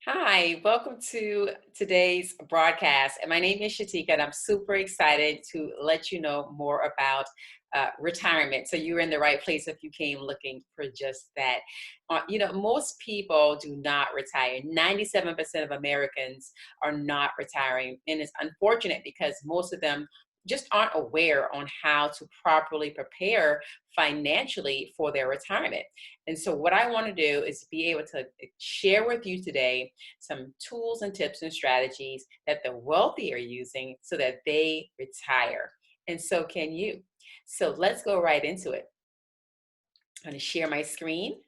Hi, welcome to today's broadcast. And my name is Shateka, and I'm super excited to let you know more about retirement. So you're in the right place if you came looking for just that. Most people do not retire. 97% of Americans are not retiring. And it's unfortunate because most of them just aren't aware on how to properly prepare financially for their retirement. And so what I want to do is be able to share with you today some tools and tips and strategies that the wealthy are using so that they retire. And so can you. So let's go right into it. I'm going to share my screen.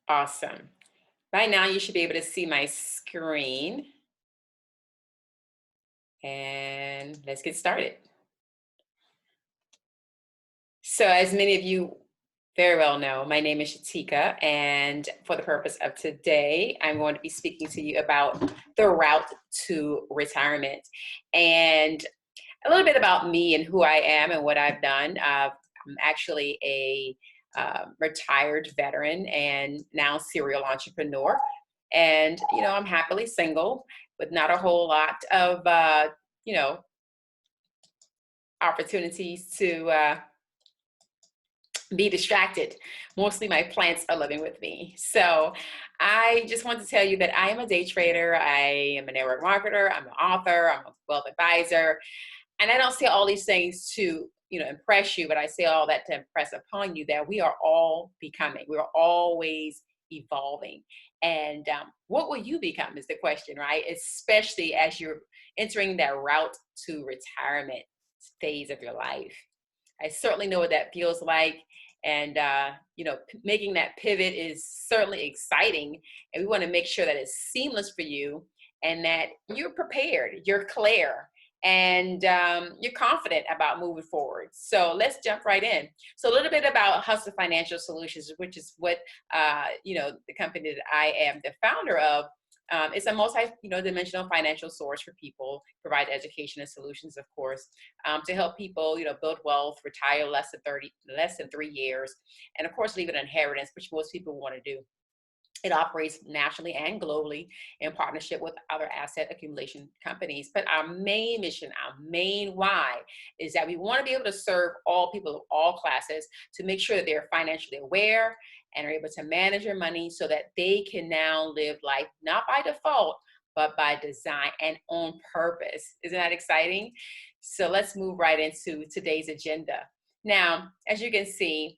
Awesome. Right now, you should be able to see my screen. And let's get started. So as many of you very well know, my name is Shateka, and for the purpose of today, I'm going to be speaking to you about the route to retirement and a little bit about me and who I am and what I've done. I'm actually a retired veteran and now serial entrepreneur. And, I'm happily single with not a whole lot of, opportunities to be distracted. Mostly my plants are living with me. So I just want to tell you that I am a day trader. I am a network marketer. I'm an author. I'm a wealth advisor. And I don't say all these things to, impress you, but I say all that to impress upon you that we are all becoming. We're always evolving. And what will you become is the question, right? Especially as you're entering that route to retirement phase of your life. I certainly know what that feels like. And, making that pivot is certainly exciting. And we want to make sure that it's seamless for you and that you're prepared, you're clear, and you're confident about moving forward. So let's jump right in. So a little bit about Husser Financial Solutions, which is what, the company that I am the founder of. It's a multi-dimensional financial source for people, provide education and solutions, of course, to help people, build wealth, retire less than 3 years, and of course, leave an inheritance, which most people want to do. It operates nationally and globally in partnership with other asset accumulation companies. But our main mission, our main why, is that we want to be able to serve all people of all classes to make sure that they're financially aware and are able to manage their money so that they can now live life not by default, but by design and on purpose. Isn't that exciting? So let's move right into today's agenda. Now, as you can see,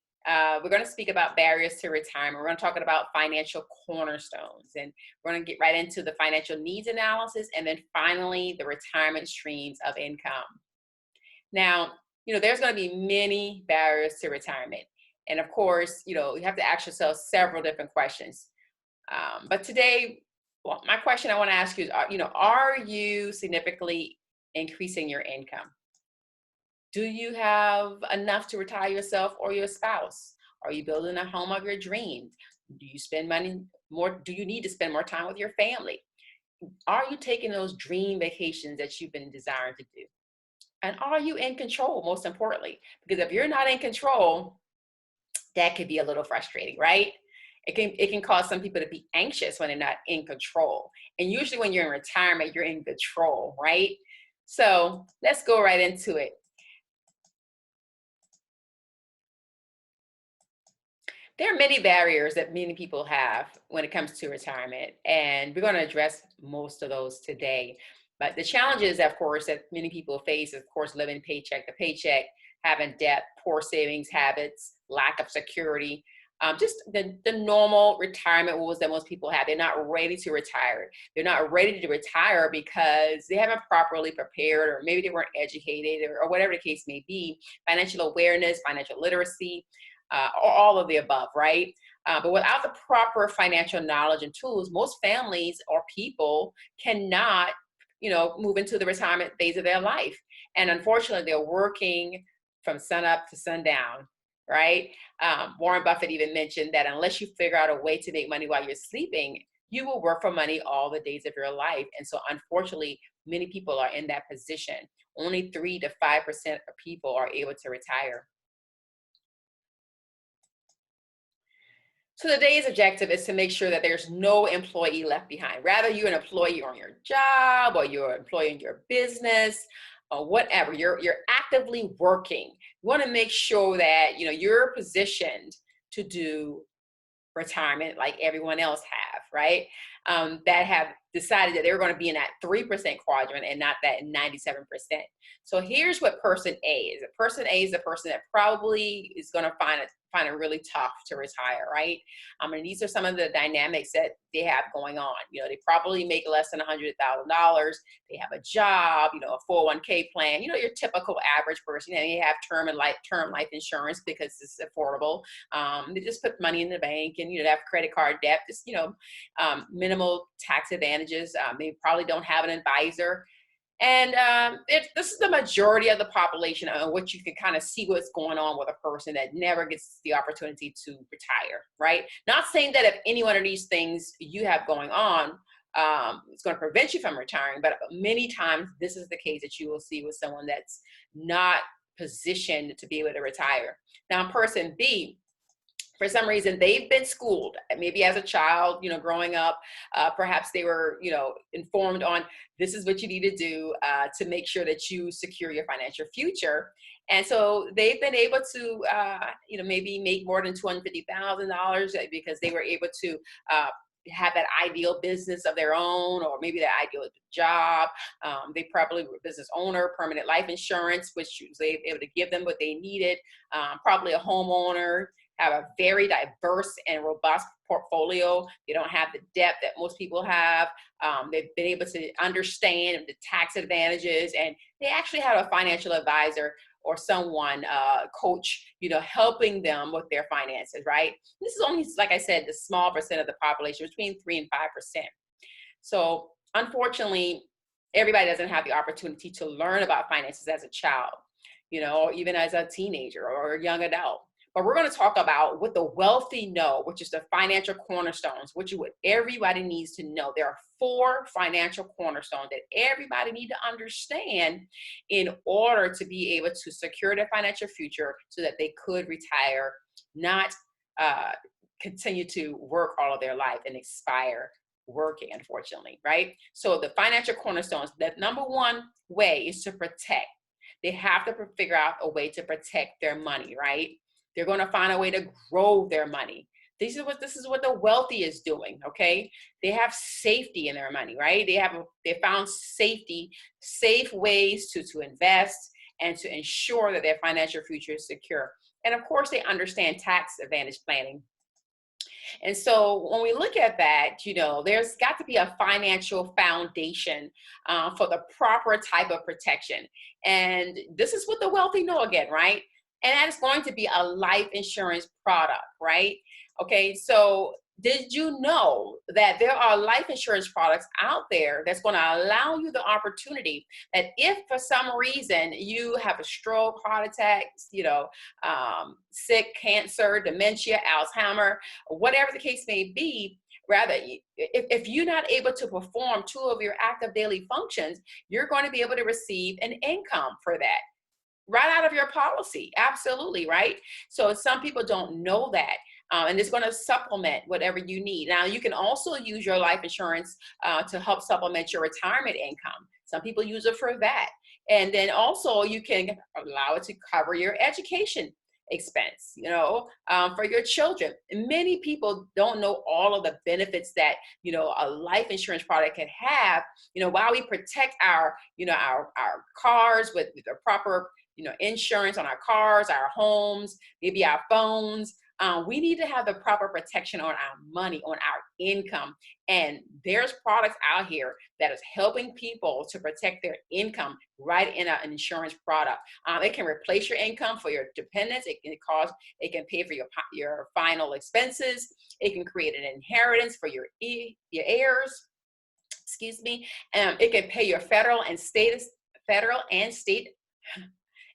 we're going to speak about barriers to retirement. We're going to talk about financial cornerstones, and we're going to get right into the financial needs analysis, and then finally the retirement streams of income. Now, there's going to be many barriers to retirement. And of course, you have to ask yourself several different questions. But today, my question I want to ask you is, are you significantly increasing your income? Do you have enough to retire yourself or your spouse? Are you building a home of your dreams? Do you spend money more? Do you need to spend more time with your family? Are you taking those dream vacations that you've been desiring to do? And are you in control, most importantly? Because if you're not in control, that could be a little frustrating, right? It can cause some people to be anxious when they're not in control. And usually when you're in retirement, you're in control, right? So let's go right into it. There are many barriers that many people have when it comes to retirement, and we're going to address most of those today. But the challenges, of course, that many people face is, of course, living paycheck to paycheck, having debt, poor savings habits, lack of security, just the normal retirement rules that most people have. They're not ready to retire. They're not ready to retire because they haven't properly prepared, or maybe they weren't educated, or whatever the case may be. Financial awareness, financial literacy, or all of the above, right? But without the proper financial knowledge and tools, most families or people cannot, move into the retirement phase of their life. And unfortunately, they're working from sun up to sundown, right? Warren Buffett even mentioned that unless you figure out a way to make money while you're sleeping, you will work for money all the days of your life. And so unfortunately, many people are in that position. Only 3 to 5% of people are able to retire. So the day's objective is to make sure that there's no employee left behind. Rather you're an employee on your job or you're an employee in your business or whatever, you're actively working. You want to make sure that you're positioned to do retirement like everyone else have, right? That have decided that they're going to be in that 3% quadrant and not that 97%. So here's what person A is. Person A is the person that probably is going to find it really tough to retire, right? And these are some of the dynamics that they have going on. They probably make less than $100,000. They have a job, a 401k plan, your typical average person. They have term life insurance because it's affordable. They just put money in the bank, and they have credit card debt, just minimal tax advantages. They probably don't have an advisor. And this is the majority of the population on what you can kind of see what's going on with a person that never gets the opportunity to retire, right? Not saying that if any one of these things you have going on, it's going to prevent you from retiring, but many times this is the case that you will see with someone that's not positioned to be able to retire. Now, person B, for some reason, they've been schooled, maybe as a child, growing up, perhaps they were, informed on this is what you need to do to make sure that you secure your financial future. And so they've been able to, maybe make more than $250,000 because they were able to have that ideal business of their own, or maybe that ideal job. They probably were a business owner, permanent life insurance, which was able to give them what they needed. Probably a homeowner, have a very diverse and robust portfolio. They don't have the debt that most people have. They've been able to understand the tax advantages, and they actually have a financial advisor or someone, coach, helping them with their finances, right? This is only, like I said, the small percent of the population, between 3 and 5%. So unfortunately, everybody doesn't have the opportunity to learn about finances as a child, or even as a teenager or a young adult. But we're going to talk about what the wealthy know, which is the financial cornerstones, which is what everybody needs to know. There are 4 financial cornerstones that everybody needs to understand in order to be able to secure their financial future so that they could retire, not continue to work all of their life and expire working, unfortunately, right? So the financial cornerstones, the number one way is to protect. They have to figure out a way to protect their money, right? They're going to find a way to grow their money. This is what the wealthy is doing, okay? They have safety in their money, right? They found safe ways to invest and to ensure that their financial future is secure. And of course, they understand tax advantage planning. And so when we look at that, there's got to be a financial foundation for the proper type of protection. And this is what the wealthy know again, right? And that is going to be a life insurance product, right? Okay, so did you know that there are life insurance products out there that's going to allow you the opportunity that if for some reason you have a stroke, heart attack, sick, cancer, dementia, Alzheimer, whatever the case may be, rather, if you're not able to perform 2 of your active daily functions, you're going to be able to receive an income for that right out of your policy. Absolutely, right? So some people don't know that. And it's going to supplement whatever you need. Now, you can also use your life insurance to help supplement your retirement income. Some people use it for that. And then also you can allow it to cover your education expense, for your children. And many people don't know all of the benefits that, a life insurance product can have, while we protect our cars with the proper, insurance on our cars, our homes, maybe our phones. We need to have the proper protection on our money, on our income. And there's products out here that is helping people to protect their income right in an insurance product. It can replace your income for your dependents. It can pay for your final expenses. It can create an inheritance for your heirs. Excuse me. It can pay your federal and state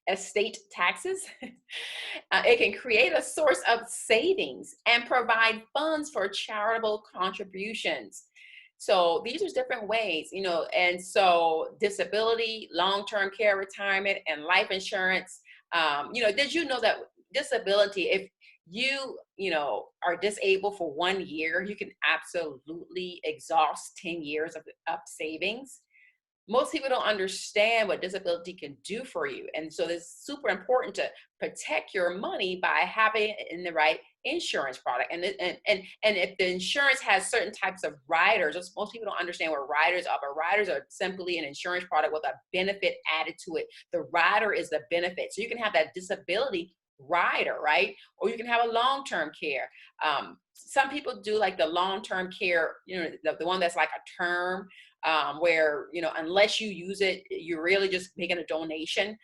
estate taxes. It can create a source of savings and provide funds for charitable contributions. So these are different ways, and so disability, long-term care, retirement, and life insurance. Did you know that disability, if are disabled for 1 year, you can absolutely exhaust 10 years of savings. Most people don't understand what disability can do for you. And so it's super important to protect your money by having it in the right insurance product. And if the insurance has certain types of riders, most people don't understand what riders are, but riders are simply an insurance product with a benefit added to it. The rider is the benefit. So you can have that disability rider, right? Or you can have a long-term care. Some people do like the long-term care, the one that's like a term, where unless you use it, you're really just making a donation,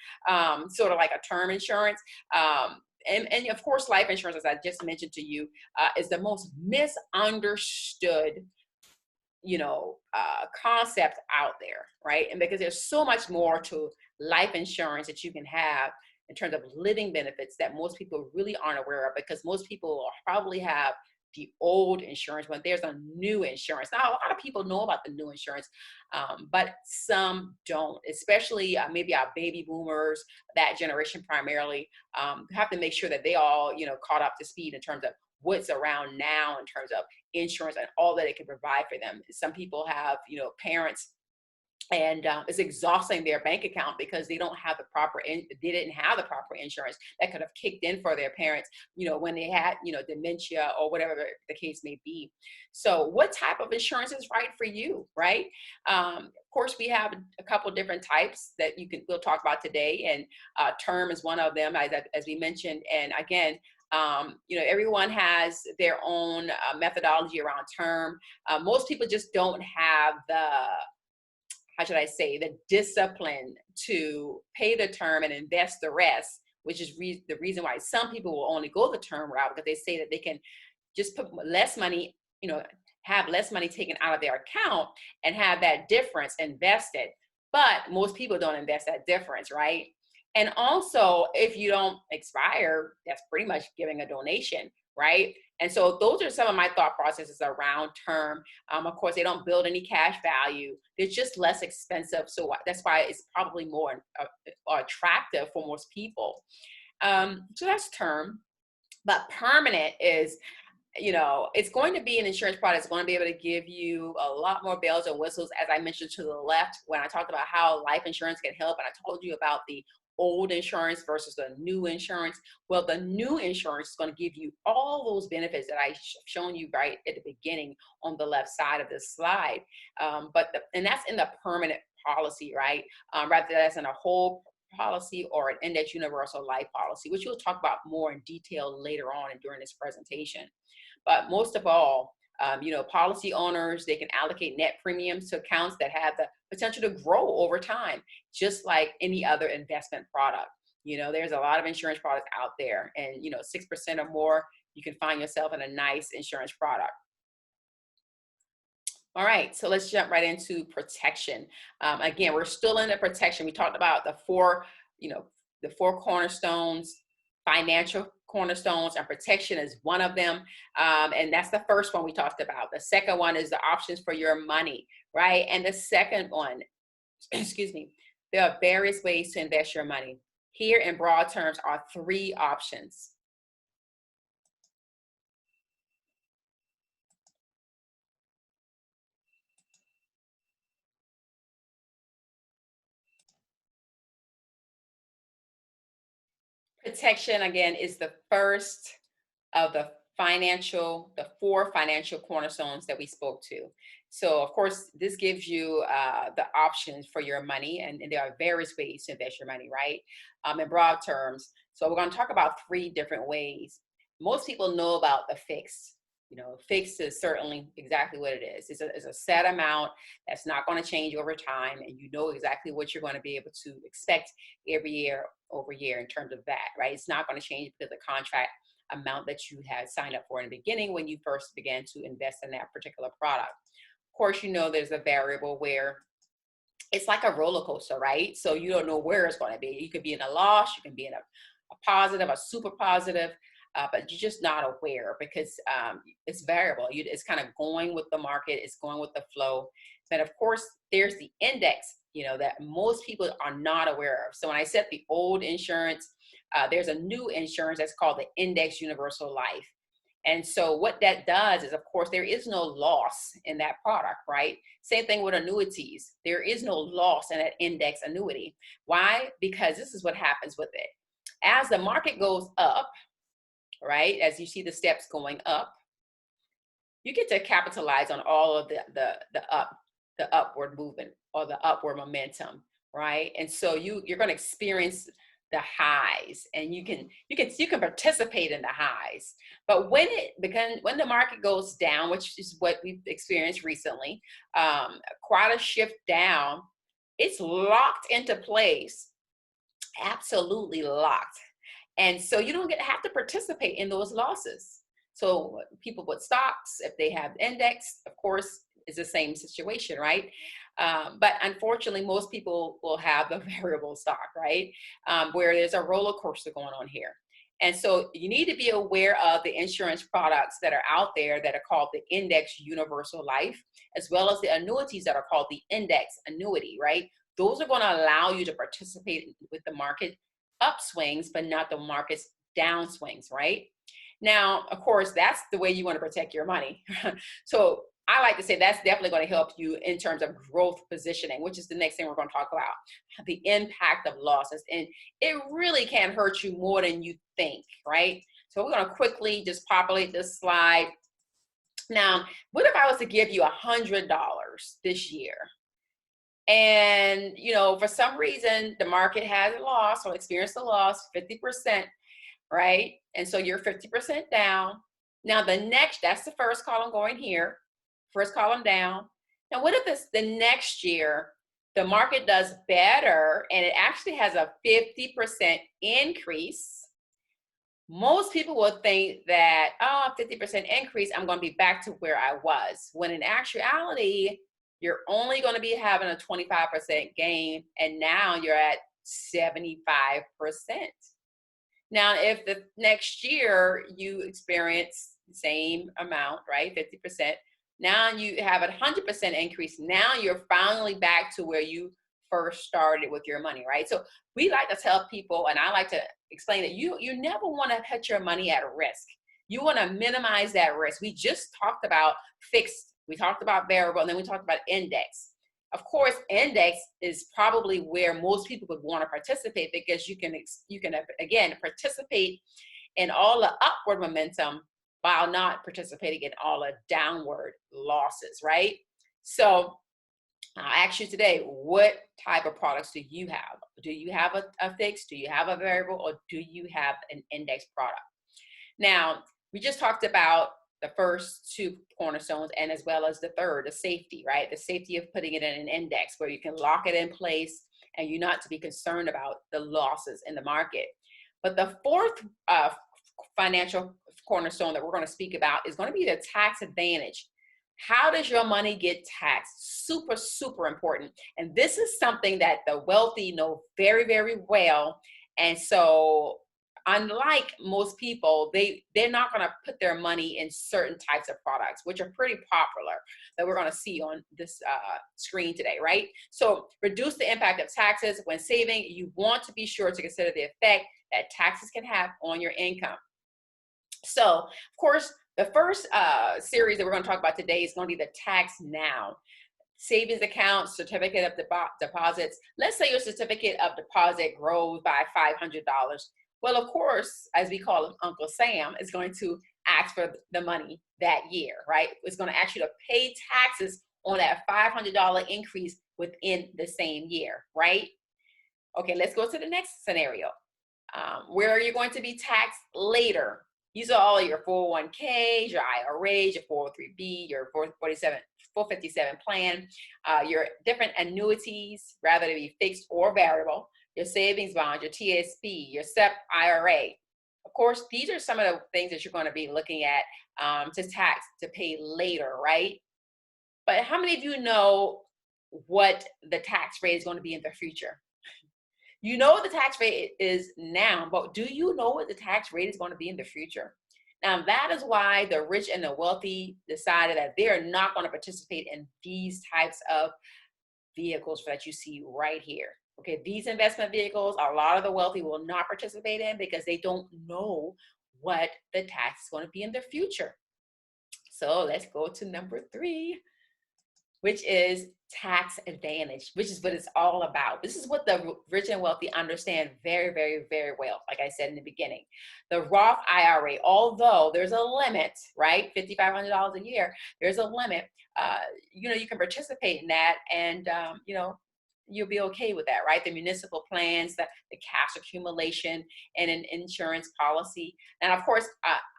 sort of like a term insurance. And of course, life insurance, as I just mentioned to you, is the most misunderstood concept out there, right? And because there's so much more to life insurance that you can have in terms of living benefits that most people really aren't aware of, because most people probably have the old insurance when there's a new insurance. Now, a lot of people know about the new insurance, but some don't, especially maybe our baby boomers, that generation primarily, have to make sure that they all, caught up to speed in terms of what's around now in terms of insurance and all that it can provide for them. Some people have, parents, and it's exhausting their bank account because they don't have they didn't have the proper insurance that could have kicked in for their parents, when they had, dementia or whatever the case may be. So what type of insurance is right for you, right? Of course, we have a couple different types that we'll talk about today, and term is one of them, as we mentioned. And again, everyone has their own methodology around term. Most people just don't have the discipline to pay the term and invest the rest, which is the reason why some people will only go the term route, because they say that they can just put less money, have less money taken out of their account and have that difference invested. But most people don't invest that difference, right? And also, if you don't expire, that's pretty much giving a donation, right? And so those are some of my thought processes around term. Of course, they don't build any cash value. They're just less expensive. So that's why it's probably more attractive for most people. So that's term. But permanent is, it's going to be an insurance product. It's going to be able to give you a lot more bells and whistles, as I mentioned to the left when I talked about how life insurance can help. And I told you about the old insurance versus the new insurance. Well, the new insurance is going to give you all those benefits that I've shown you right at the beginning on the left side of this slide. And that's in the permanent policy, right? Rather that's in a whole policy or an index universal life policy, which we'll talk about more in detail later on and during this presentation. But most of all, policy owners, they can allocate net premiums to accounts that have the potential to grow over time, just like any other investment product. There's a lot of insurance products out there, and 6% or more, you can find yourself in a nice insurance product. All right, so let's jump right into protection. Again, we're still in the protection. We talked about the four cornerstones, financial cornerstones, and protection is one of them. And that's the first one we talked about. The second one is the options for your money, right? And the second one, excuse me, there are various ways to invest your money. Here in broad terms are 3 options. Protection, again, is the first of the 4 financial cornerstones that we spoke to. So of course, this gives you the options for your money, and there are various ways to invest your money, right? In broad terms. So we're going to talk about 3 different ways. Most people know about the fixed. Fixed is certainly exactly what it is. It's a set amount that's not going to change over time, and you know exactly what you're going to be able to expect every year over year in terms of that, right? It's not going to change because the contract amount that you had signed up for in the beginning when you first began to invest in that particular product. Of course, there's a variable where it's like a roller coaster, right? So you don't know where it's going to be. You could be in a loss, you can be in a positive, a super positive, but you're just not aware because it's variable. It's kind of going with the market, it's going with the flow. But of course, there's the index, that most people are not aware of. So when I said the old insurance, there's a new insurance that's called the Index Universal Life. And so what that does is, of course, there is no loss in that product, right? Same thing with annuities. There is no loss in that index annuity. Why? Because this is what happens with it. As the market goes up, right, as you see the steps going up, you get to capitalize on all of the upward movement or the upward momentum, right? And so you're going to experience the highs, and you can participate in the highs. But when the market goes down, which is what we've experienced recently, quite a shift down, it's locked into place, absolutely locked. And so you don't have to participate in those losses. So people with stocks, if they have index, of course, is the same situation, right? But unfortunately, most people will have the variable stock, right? Where there's a roller coaster going on here. And so you need to be aware of the insurance products that are out there that are called the Index Universal Life, as well as the annuities that are called the Index Annuity, right? Those are going to allow you to participate with the market upswings, but not the market's downswings, right? Now, of course, that's the way you want to protect your money. So I like to say that's definitely going to help you in terms of growth positioning, which is the next thing we're going to talk about, the impact of losses. And it really can hurt you more than you think, right? So we're going to quickly just populate this slide. Now, what if I was to give you $100 this year? And, for some reason, the market has a loss or experienced a loss, 50%, right? And so you're 50% down. Now that's the first column going here, first column down. Now, what if the next year, the market does better and it actually has a 50% increase? Most people will think that, 50% increase, I'm going to be back to where I was. When in actuality, you're only going to be having a 25% gain, and now you're at 75%. Now, if the next year you experience the same amount, right, 50%, now you have a 100% increase. Now you're finally back to where you first started with your money, right? So we like to tell people, and I like to explain that you never want to put your money at risk. You want to minimize that risk. We just talked about fixed, we talked about variable, and then we talked about index. Of course, index is probably where most people would want to participate because you can again participate in all the upward momentum while not participating in all the downward losses, right? So I'll ask you today, what type of products do you have? Do you have a fixed? Do you have a variable? Or do you have an index product? Now, we just talked about the first two cornerstones, and as well as the third, the safety, right? The safety of putting it in an index where you can lock it in place and you're not to be concerned about the losses in the market. But the fourth financial cornerstone that we're going to speak about is going to be the tax advantage. How does your money get taxed? Super, super important. And this is something that the wealthy know very, very well. And so unlike most people, they're not going to put their money in certain types of products, which are pretty popular that we're going to see on this screen today, right? So reduce the impact of taxes. When saving, you want to be sure to consider the effect that taxes can have on your income. So, of course, the first series that we're going to talk about today is going to be the tax now. Savings account, certificate of deposits. Let's say your certificate of deposit grows by $500. Well, of course, as we call him, Uncle Sam is going to ask for the money that year, right? It's going to ask you to pay taxes on that $500 increase within the same year, right? Okay, let's go to the next scenario. Where are you going to be taxed later? These are all your 401ks, your IRAs, your 403b, your 457 plan, your different annuities, rather to be fixed or variable, your savings bond, your TSP, your SEP IRA. Of course, these are some of the things that you're going to be looking at to pay later, right? But how many of you know what the tax rate is going to be in the future. You know what the tax rate is now, but do you know what the tax rate is going to be in the future? Now, that is why the rich and the wealthy decided that they're not going to participate in these types of vehicles that you see right here. Okay, these investment vehicles, a lot of the wealthy will not participate in because they don't know what the tax is going to be in the future. So let's go to number 3, which is tax advantage, which is what it's all about. This is what the rich and wealthy understand very, very, very well. Like I said in the beginning, the Roth IRA, although there's a limit, right? $5,500 a year, there's a limit. You can participate in that, and you'll be okay with that, right? The municipal plans, the cash accumulation, and an insurance policy. And of course,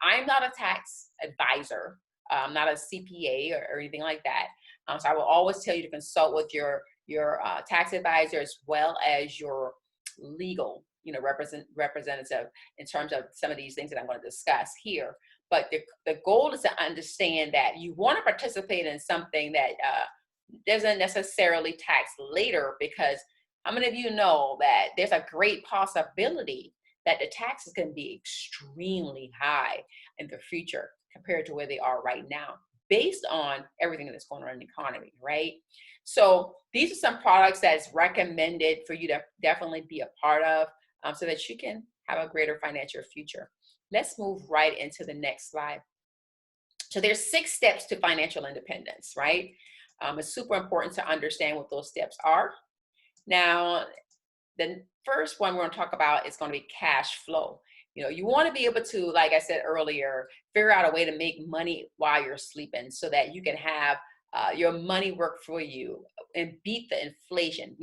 I'm not a tax advisor. I'm not a CPA or anything like that. So I will always tell you to consult with your tax advisor as well as your legal, representative in terms of some of these things that I'm going to discuss here. But the goal is to understand that you want to participate in something that doesn't necessarily tax later, because how many of you know that there's a great possibility that the taxes can be extremely high in the future compared to where they are right now, based on everything that's going on in the economy, right? So these are some products that's recommended for you to definitely be a part of, so that you can have a greater financial future. Let's move right into the next slide. So there's 6 steps to financial independence, right? It's super important to understand what those steps are. Now, the first one we're going to talk about is going to be cash flow. You want to be able to, like I said earlier, figure out a way to make money while you're sleeping so that you can have your money work for you and beat the inflation,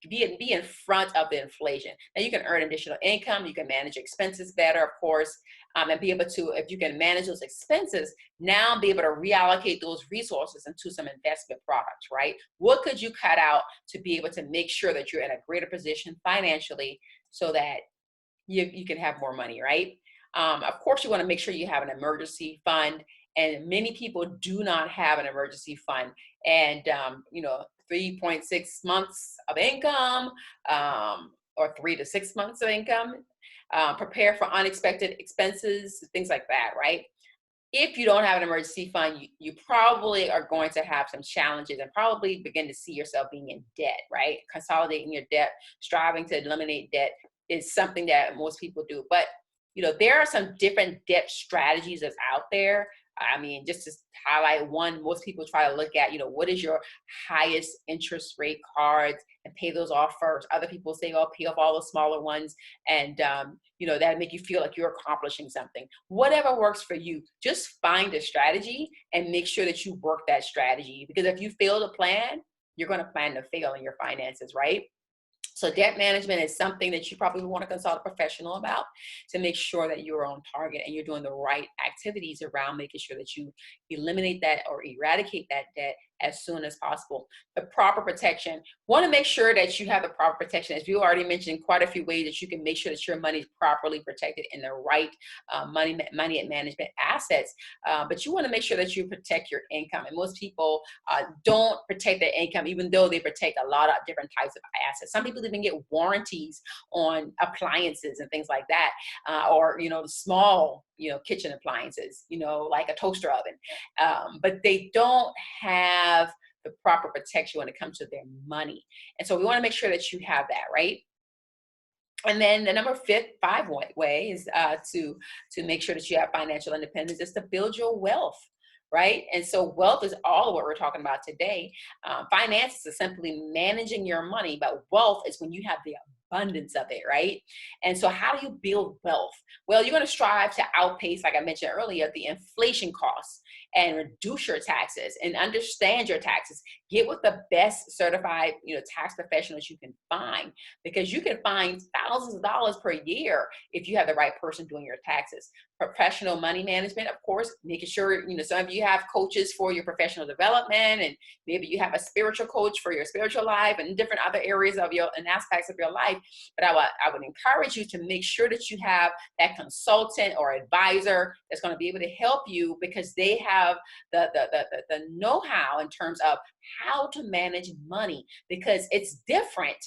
be in front of the inflation. Now you can earn additional income, you can manage expenses better, of course, and be able to, if you can manage those expenses, now be able to reallocate those resources into some investment products, right? What could you cut out to be able to make sure that you're in a greater position financially so that you can have more money, right? Of course, you want to make sure you have an emergency fund, and many people do not have an emergency fund. And 3.6 months of income, or 3 to 6 months of income, prepare for unexpected expenses, things like that, right? If you don't have an emergency fund, you probably are going to have some challenges and probably begin to see yourself being in debt, right? Consolidating your debt, striving to eliminate debt is something that most people do. But, there are some different debt strategies that's out there. I mean, just to highlight one, most people try to look at, what is your highest interest rate cards and pay those off first. Other people say, oh, pay off all the smaller ones. And, that'll make you feel like you're accomplishing something. Whatever works for you, just find a strategy and make sure that you work that strategy. Because if you fail to plan, you're going to plan to fail in your finances, right? So debt management is something that you probably want to consult a professional about to make sure that you're on target and you're doing the right activities around making sure that you eliminate that or eradicate that debt as soon as possible. The proper protection. Want to make sure that you have the proper protection. As you already mentioned, quite a few ways that you can make sure that your money is properly protected in the right money management assets. But you want to make sure that you protect your income. And most people don't protect their income, even though they protect a lot of different types of assets. Some people even get warranties on appliances and things like that, or the small kitchen appliances, like a toaster oven, but they don't have the proper protection when it comes to their money. And so we want to make sure that you have that, right? And then the number 5 way is to make sure that you have financial independence is to build your wealth, right? And so wealth is all of what we're talking about today. Finances is simply managing your money, but wealth is when you have the abundance of it, right? And so how do you build wealth? Well, you're going to strive to outpace, like I mentioned earlier, the inflation costs and reduce your taxes and understand your taxes. Get with the best certified, tax professionals you can find, because you can find thousands of dollars per year if you have the right person doing your taxes. Professional money management, of course, making sure, some of you have coaches for your professional development, and maybe you have a spiritual coach for your spiritual life and different other areas of and aspects of your life. But I would encourage you to make sure that you have that consultant or advisor that's going to be able to help you, because they have have the know-how in terms of how to manage money, because it's different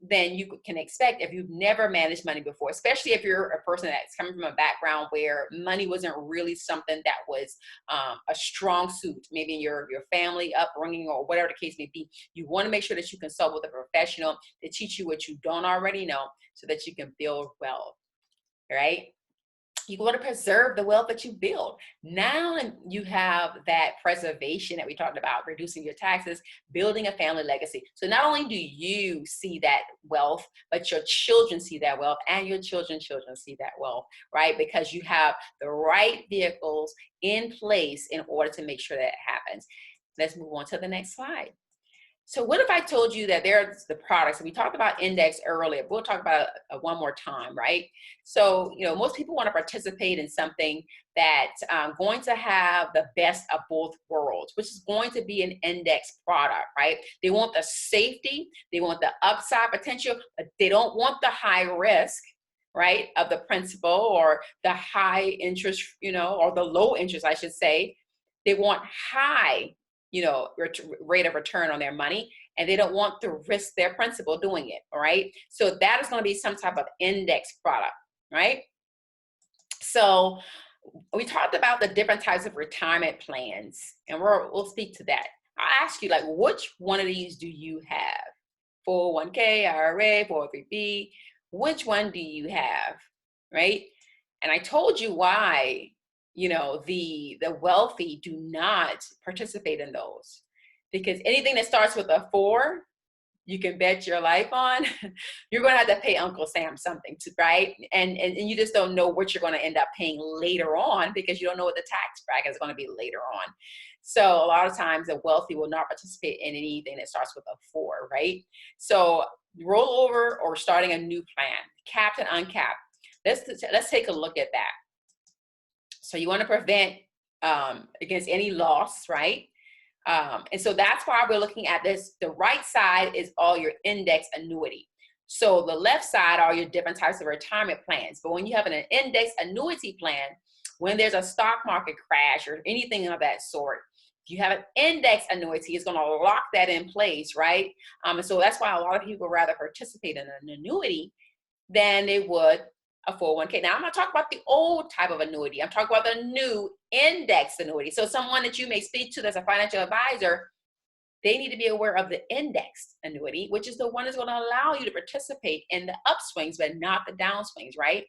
than you can expect if you've never managed money before, especially if you're a person that's coming from a background where money wasn't really something that was a strong suit, maybe in your family upbringing or whatever the case may be. You want to make sure that you consult with a professional to teach you what you don't already know so that you can build wealth, right? You want to preserve the wealth that you build. Now you have that preservation that we talked about, reducing your taxes, building a family legacy. So not only do you see that wealth, but your children see that wealth, and your children's children see that wealth, right? Because you have the right vehicles in place in order to make sure that it happens. Let's move on to the next slide. So what if I told you that there's the products, we talked about index earlier, we'll talk about it one more time, right? So, most people want to participate in something that's going to have the best of both worlds, which is going to be an index product, right? They want the safety, they want the upside potential, but they don't want the high risk, right, of the principal or the high interest, or the low interest, I should say. They want high rate of return on their money, and they don't want to risk their principal doing it, all right? So that is going to be some type of index product, right? So we talked about the different types of retirement plans, and we'll speak to that. I'll ask you, like, which one of these do you have? 401k, IRA, 403b, which one do you have, right? And I told you why the wealthy do not participate in those, because anything that starts with a 4, you can bet your life on, you're going to have to pay Uncle Sam something, right? And you just don't know what you're going to end up paying later on, because you don't know what the tax bracket is going to be later on. So a lot of times the wealthy will not participate in anything that starts with a 4, right? So rollover or starting a new plan, capped and uncapped. Let's take a look at that. So you want to prevent against any loss, right? And so that's why we're looking at this. The right side is all your index annuity. So the left side are your different types of retirement plans. But when you have an index annuity plan, when there's a stock market crash or anything of that sort, if you have an index annuity, it's going to lock that in place, right? And so that's why a lot of people rather participate in an annuity than they would a 401k. Now, I'm not talking about the old type of annuity. I'm talking about the new index annuity. So someone that you may speak to that's a financial advisor, they need to be aware of the indexed annuity, which is the one that's going to allow you to participate in the upswings, but not the downswings, right?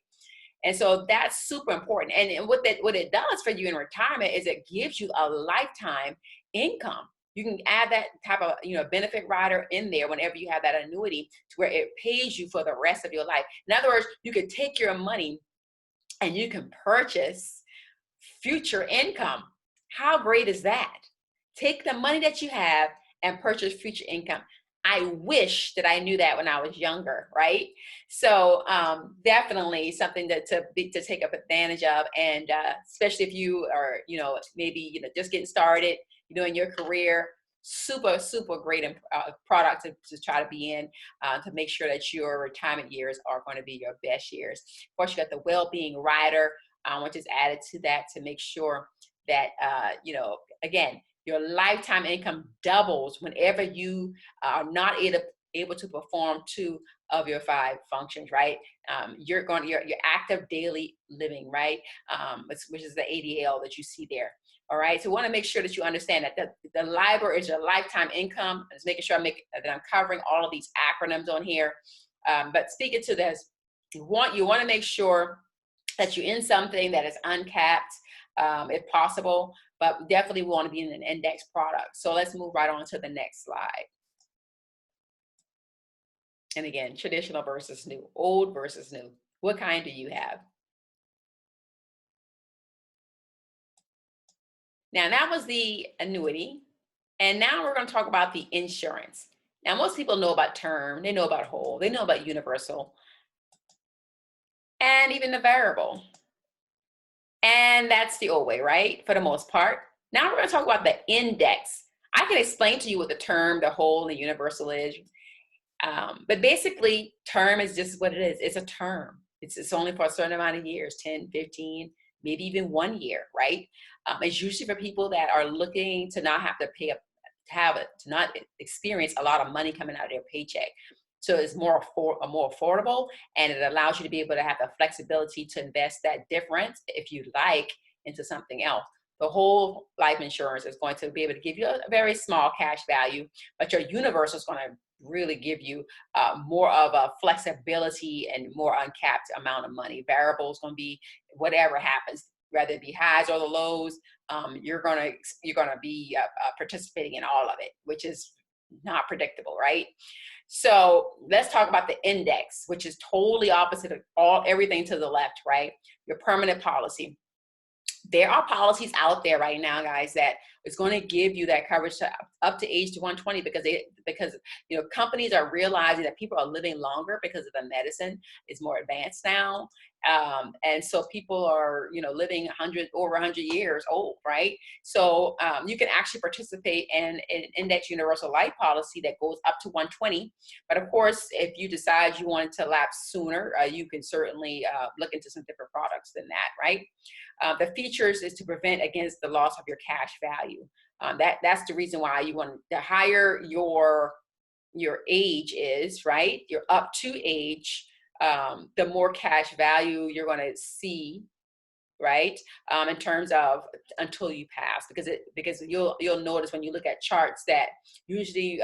And so that's super important. And what it does for you in retirement is it gives you a lifetime income. You can add that type of benefit rider in there whenever you have that annuity, to where it pays you for the rest of your life. In other words, you can take your money and you can purchase future income. How great is that? Take the money that you have and purchase future income. I wish that I knew that when I was younger, right? So definitely something to take up advantage of, and especially if you are, maybe just getting started, in your career. Super great product to try to be in, to make sure that your retirement years are going to be your best years. Of course, you got the well-being rider, which is added to that to make sure that again, your lifetime income doubles whenever you are not able to perform 2 of your 5 functions, right? Your active daily living, right? Which is the ADL that you see there. All right, so we want to make sure that you understand that the LIBOR is your lifetime income. Just making sure that I'm covering all of these acronyms on here. But speaking to this, you want to make sure that you're in something that is uncapped, if possible, but definitely want to be in an index product. So let's move right on to the next slide. And again, traditional versus new, old versus new. What kind do you have? Now, that was the annuity. And now we're going to talk about the insurance. Now, most people know about term, they know about whole, they know about universal, and even the variable. And that's the old way, right? For the most part. Now we're going to talk about the index. I can explain to you what the term, the whole, and the universal is. But basically, term is just what it is. It's a term. It's only for a certain amount of years, 10, 15, maybe even 1 year, right? It's usually for people that are looking to not have to pay up, to not experience a lot of money coming out of their paycheck. So it's more affordable, and it allows you to be able to have the flexibility to invest that difference, if you like, into something else. The whole life insurance is going to be able to give you a very small cash value, but your universal is going to really give you more of a flexibility and more uncapped amount of money. Variable is going to be whatever happens, whether it be highs or the lows. You're gonna be participating in all of it, which is not predictable, right? So let's talk about the index, which is totally opposite of everything to the left, right? Your permanent policy. There are policies out there right now, guys, that is going to give you that coverage up to age 120, because companies are realizing that people are living longer because of the medicine is more advanced now, and so people are living over 100 years old, right? So you can actually participate in an index universal life policy that goes up to 120. But of course, if you decide you want to lapse sooner, you can certainly look into some different products than that, right? The features is to prevent against the loss of your cash value. That's the reason why you want, the higher your age is, right? You're up to age, the more cash value you're going to see, right? In terms of until you pass, because you'll notice when you look at charts that usually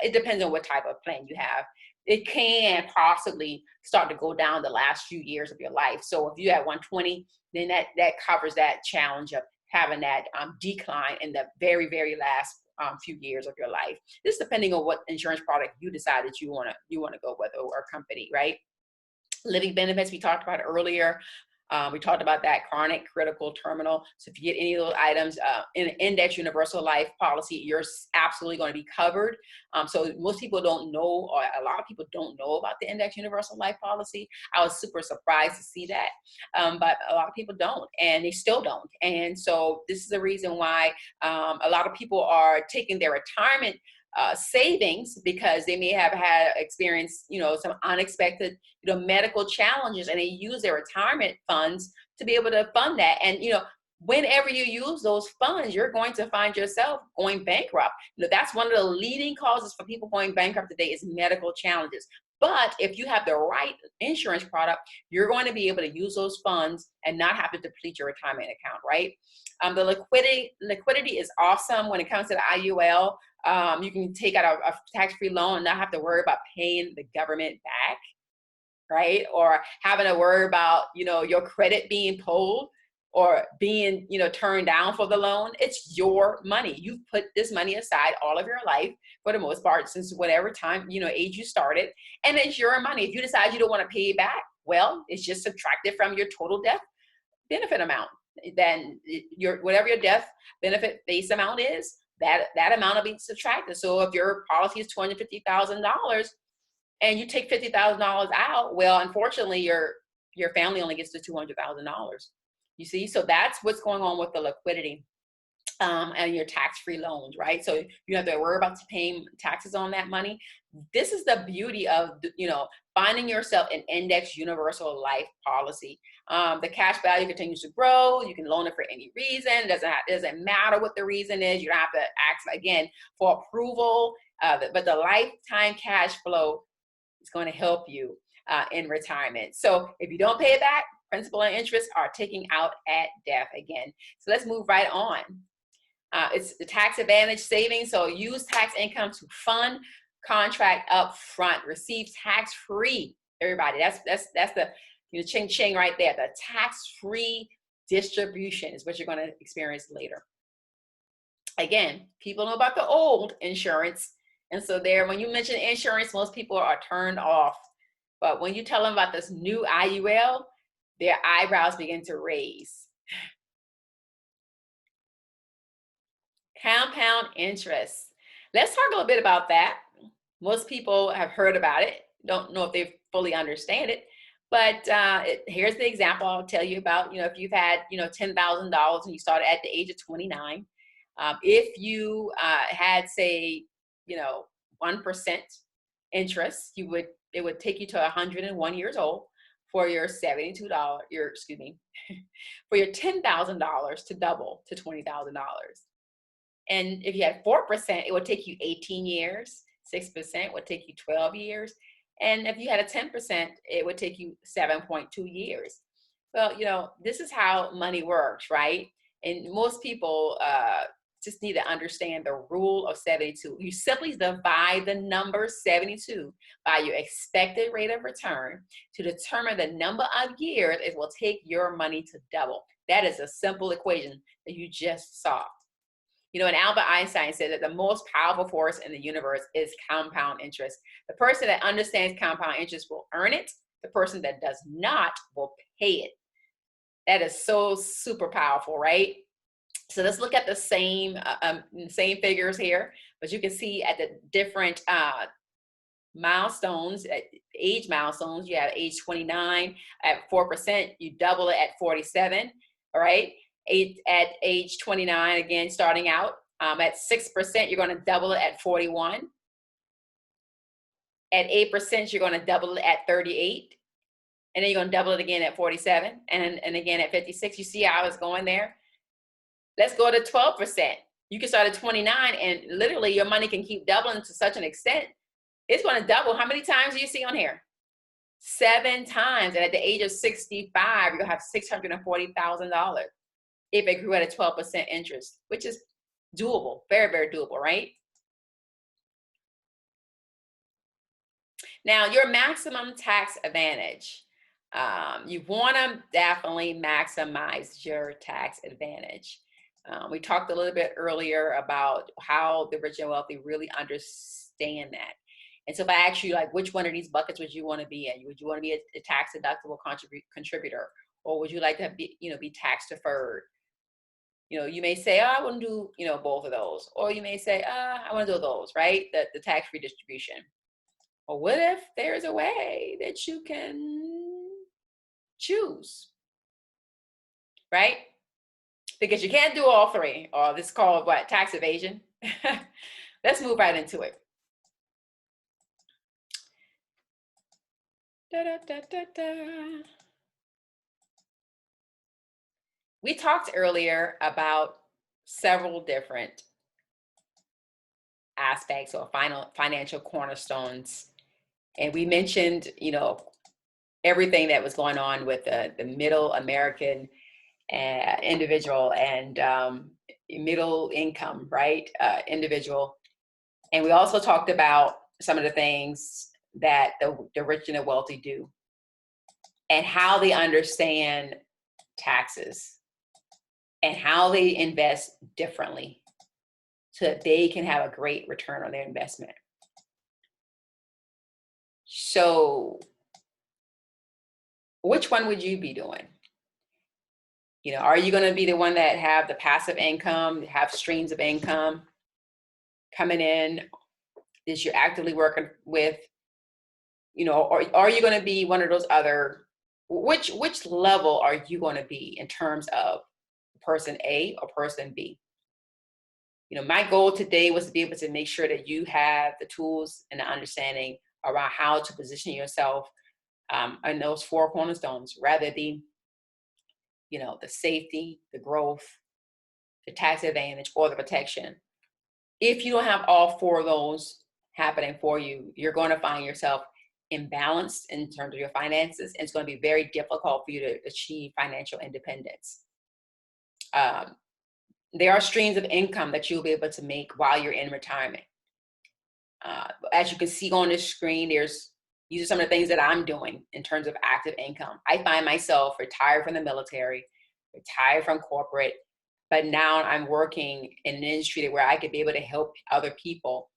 it depends on what type of plan you have. It can possibly start to go down the last few years of your life. So if you have 120, then that covers that challenge of having that decline in the very, very last few years of your life. This depending on what insurance product you decide that you want to go with, or company, right? Living benefits, we talked about earlier. We talked about that chronic, critical, terminal. So if you get any of those items in an index universal life policy, you're absolutely going to be covered. So most people don't know, or a lot of people don't know about the index universal life policy. I was super surprised to see that, but a lot of people don't, and they still don't. And so this is the reason why a lot of people are taking their retirement savings, because they may have had experience, some unexpected, medical challenges, and they use their retirement funds to be able to fund that. And, whenever you use those funds, you're going to find yourself going bankrupt. That's one of the leading causes for people going bankrupt today, is medical challenges. But if you have the right insurance product, you're going to be able to use those funds and not have to deplete your retirement account, right? The liquidity is awesome when it comes to the IUL. You can take out a tax-free loan and not have to worry about paying the government back, right? Or having to worry about, your credit being pulled or being, turned down for the loan. It's your money. You've put this money aside all of your life, for the most part, since whatever time, age you started, and it's your money. If you decide you don't want to pay it back, well, it's just subtracted from your total death benefit amount. Then whatever your death benefit base amount is, that amount will be subtracted. So if your policy is $250,000 and you take $50,000 out, well, unfortunately, your family only gets to $200,000. You see, so that's what's going on with the liquidity and your tax-free loans, right? So you have to worry about paying taxes on that money. This is the beauty of, finding yourself an index universal life policy. The cash value continues to grow. You can loan it for any reason. It doesn't matter what the reason is. You don't have to ask again for approval, but the lifetime cash flow is going to help you in retirement. So if you don't pay it back, principal and interest are taking out at death again. So let's move right on. It's the tax advantage savings. So use tax income to fund contract up front, receive tax-free. Everybody, that's the ching ching right there. The tax-free distribution is what you're going to experience later. Again, people know about the old insurance, and so when you mention insurance, most people are turned off. But when you tell them about this new IUL, their eyebrows begin to raise. Compound interest. Let's talk a little bit about that. Most people have heard about it, don't know if they fully understand it, but here's the example I'll tell you about. If you've had, $10,000 and you started at the age of 29, if you had, say, 1% interest, it would take you to 101 years old for your for your $10,000 to double to $20,000. And if you had 4%, it would take you 18 years. 6% would take you 12 years. And if you had a 10%, it would take you 7.2 years. Well, this is how money works, right? And most people just need to understand the rule of 72. You simply divide the number 72 by your expected rate of return to determine the number of years it will take your money to double. That is a simple equation that you just solved. And Albert Einstein said that the most powerful force in the universe is compound interest. The person that understands compound interest will earn it. The person that does not will pay it. That is so super powerful, right? So let's look at the same figures here, but you can see at the different milestones, age milestones. You have age 29 at 4%, you double it at 47, all right? At age 29, again, starting out, at 6%, you're going to double it at 41. At 8%, you're going to double it at 38. And then you're going to double it again at 47. And again at 56. You see how it's going there? Let's go to 12%. You can start at 29, and literally your money can keep doubling to such an extent. It's going to double. How many times do you see on here? 7 times. And at the age of 65, you're going to have $640,000 if it grew at a 12% interest, which is doable. Very, very doable, right? Now, your maximum tax advantage. You want to definitely maximize your tax advantage. We talked a little bit earlier about how the rich and wealthy really understand that. And so if I ask you, like, which one of these buckets would you want to be in? Would you want to be a tax deductible contributor? Or would you like to be, be tax deferred? You may say, oh, I want to do, both of those. Or you may say, I want to do those, right? The tax-free distribution. Or what if there's a way that you can choose, right? Because you can't do all three. Or this is called what? Tax evasion. Let's move right into it. We talked earlier about several different aspects or financial cornerstones. And we mentioned, everything that was going on with the middle American individual and middle income, right? Individual. And we also talked about some of the things that the rich and the wealthy do and how they understand taxes and how they invest differently so that they can have a great return on their investment. So which one would you be doing? Are you going to be the one that have the passive income, have streams of income coming in that you're actively working with? Or are you going to be one of those other, which level are you going to be in terms of person A or person B? My goal today was to be able to make sure that you have the tools and the understanding around how to position yourself in those 4 cornerstones, rather the safety, the growth, the tax advantage, or the protection. If you don't have all 4 of those happening for you, you're going to find yourself imbalanced in terms of your finances, and it's going to be very difficult for you to achieve financial independence. There are streams of income that you'll be able to make while you're in retirement. As you can see on this screen, these are some of the things that I'm doing in terms of active income. I find myself retired from the military, retired from corporate, but now I'm working in an industry where I could be able to help other people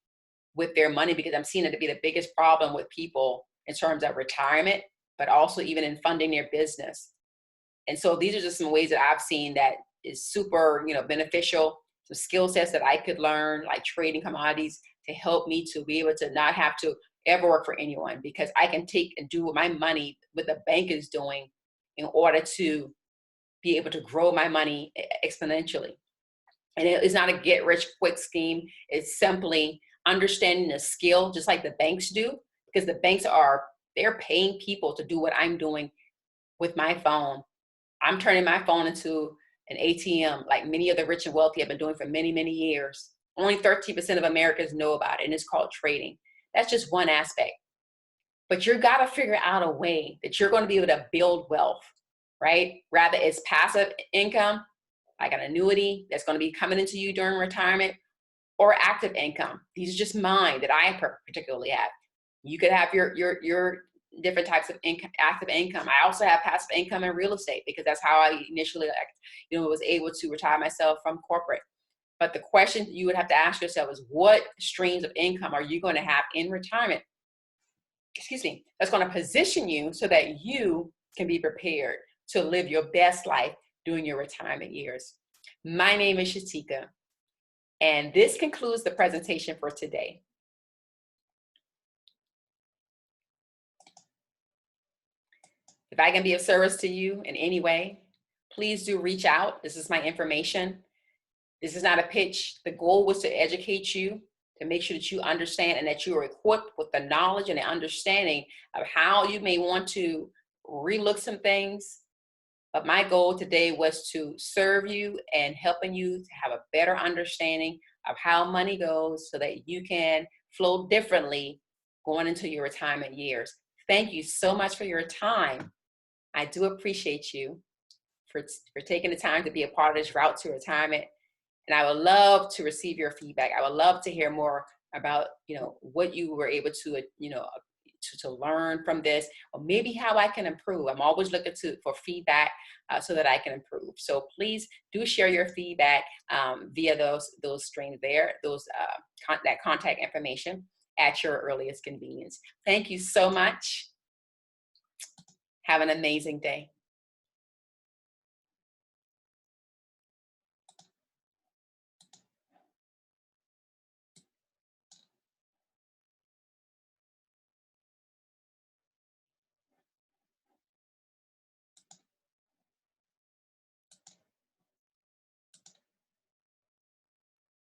with their money, because I'm seeing it to be the biggest problem with people in terms of retirement, but also even in funding their business. And so these are just some ways that I've seen that is super, beneficial. Some skill sets that I could learn, like trading commodities, to help me to be able to not have to ever work for anyone, because I can take and do my money what the bank is doing in order to be able to grow my money exponentially. And it's not a get rich quick scheme. It's simply understanding the skill, just like the banks do, because the banks they're paying people to do what I'm doing with my phone. I'm turning my phone into an ATM, like many of the rich and wealthy have been doing for many, many years. Only 13% of Americans know about it, and it's called trading. That's just one aspect. But you've got to figure out a way that you're going to be able to build wealth, right? Rather it's passive income, like an annuity that's going to be coming into you during retirement, or active income. These are just mine that I particularly have. You could have your different types of income, active income. I also have passive income in real estate because that's how I initially, was able to retire myself from corporate. But the question you would have to ask yourself is, what streams of income are you going to have in retirement? That's going to position you so that you can be prepared to live your best life during your retirement years. My name is Shateka, and this concludes the presentation for today. If I can be of service to you in any way, please do reach out. This is my information. This is not a pitch. The goal was to educate you, to make sure that you understand and that you are equipped with the knowledge and the understanding of how you may want to relook some things. But my goal today was to serve you and helping you to have a better understanding of how money goes so that you can flow differently going into your retirement years. Thank you so much for your time. I do appreciate you for taking the time to be a part of this route to retirement. And I would love to receive your feedback. I would love to hear more about, what you were able to, to learn from this, or maybe how I can improve. I'm always looking for feedback so that I can improve. So please do share your feedback via those streams there, that contact information at your earliest convenience. Thank you so much. Have an amazing day.